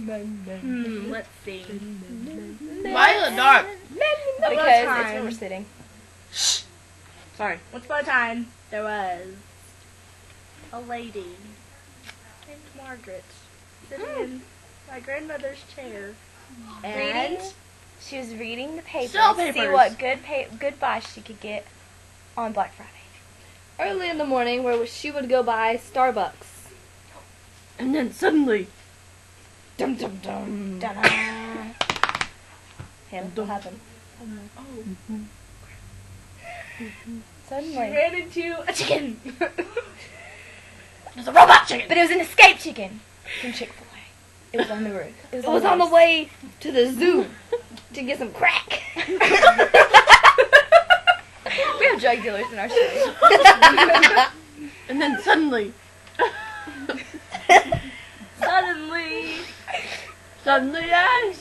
Let's see. Why is it dark? Because it's where we're sitting. Shh. Sorry. Once upon a time, there was a lady named Margaret sitting in my grandmother's chair. And She was reading the paper Sell to see papers. what good buys she could get on Black Friday. Early in the morning, where she would go by Starbucks. And then suddenly, Dum dum dum. Da-da. Him, what happened? she Suddenly. ran into a chicken. there's a robot chicken. But it was an escape chicken from Chick-fil-A. It was on the roof. It was on the way to the zoo to get some crack. We have drug dealers in our city. And then suddenly, Suddenly, I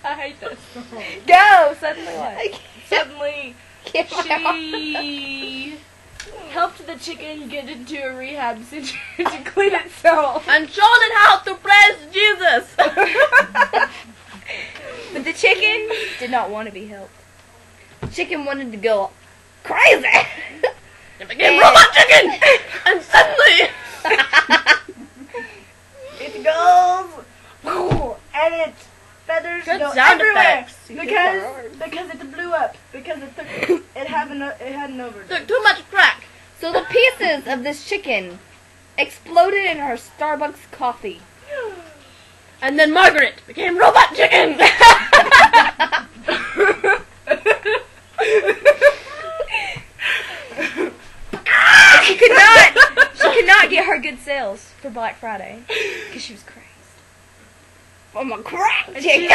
I hate that song. Go! Suddenly what? Suddenly, Get she helped the chicken get into a rehab center to clean itself. and showed it how to praise Jesus. But the chicken did not want to be helped. Chicken wanted to go crazy. It became robot chicken. And suddenly, It goes, and its feathers Good go sound everywhere effects. because it blew up because it had an overdose. took too much crack. So the pieces of this chicken exploded in her Starbucks coffee. And then Margaret became robot chicken. She could not get her good sales for Black Friday because she was crazed. From a crack And chicken.